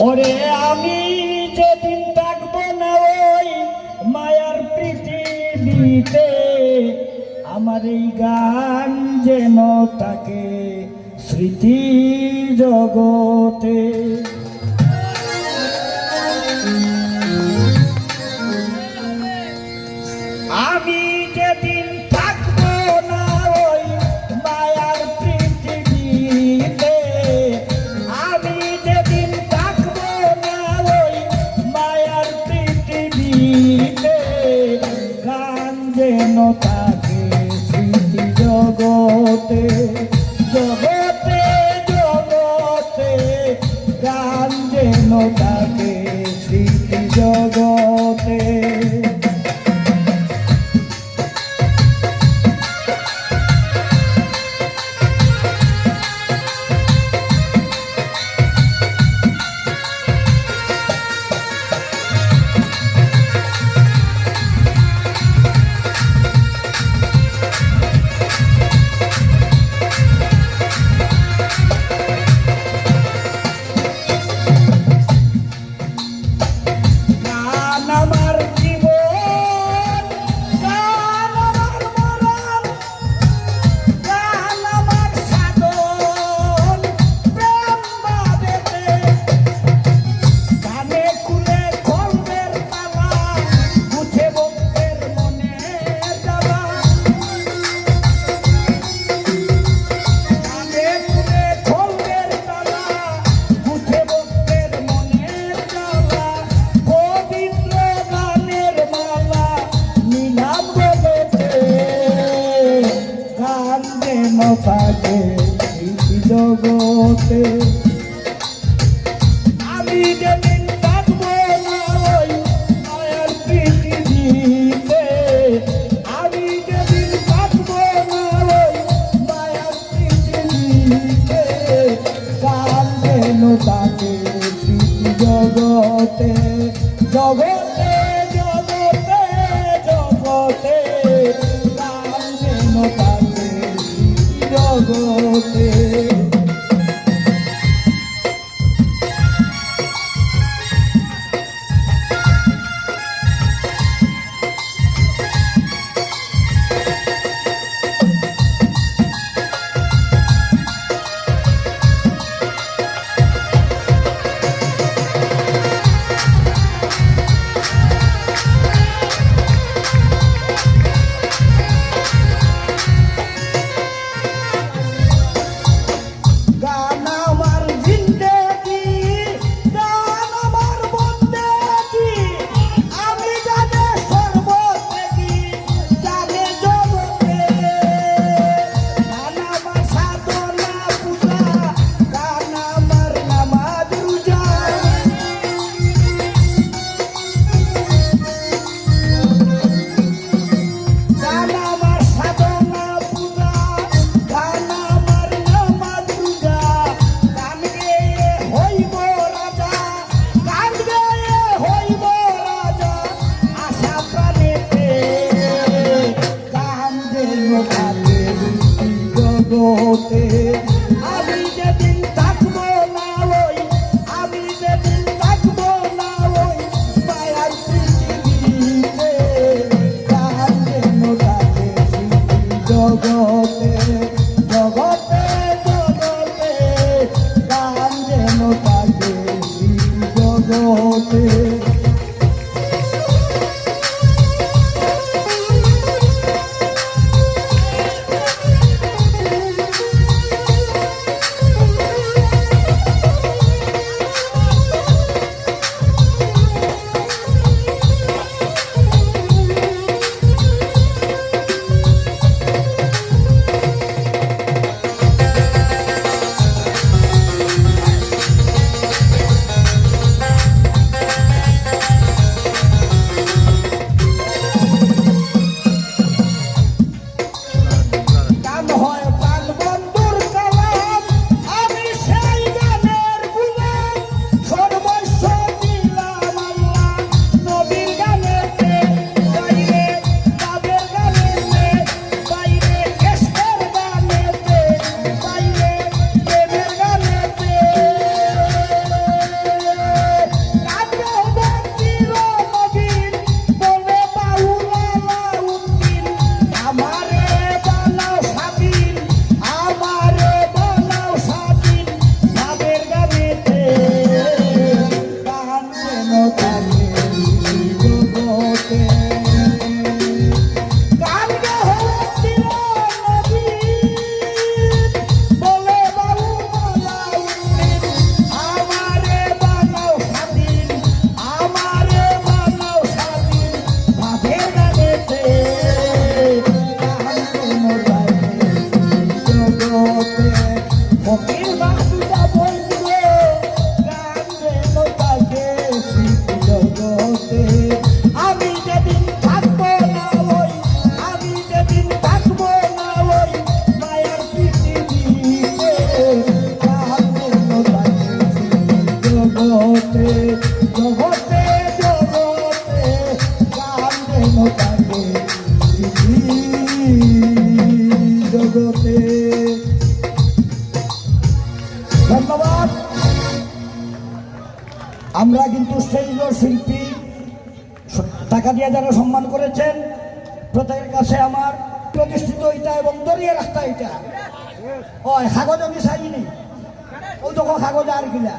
ওরে আমি যেদিন থাকবো না ওই মায়ার পৃথিবীতে, আমার এই গান যেন তাকে স্মৃতি জগতে। আমি যেদিন থাকবো না ওই মায়ার পৃথিবীতে, আমি যেদিন থাকবো না ওই মায়ার পৃথিবীতে, গান যেন তাকে স্মৃতি জগতে জগতে জগতে, গান যেন তাকে স্মৃতি জগতে। থাকে জগতে আমি যেদিন থাকবো না ওই মায়ার পৃথিবীতে, আমি যেদিন থাকবো না ওই মায়ার পৃথিবীতে, গান যেন তাকে স্মৃতি জগতে জগতে জগতে জগতে, গান যেন তাকে জগতে। থাকে জগতে। ধন্যবাদ। আমরা কিন্তু শ্রেষ্ঠ শিল্পী টাকা দিয়ে যারা সম্মান করেছেন প্রত্যেকের কাছে আমার প্রতিষ্ঠিত এটা এবং দরিয়ে রাস্তা এটা ওই কাগজ আমি চাইনি ওই তখন কাগজ আর কিনা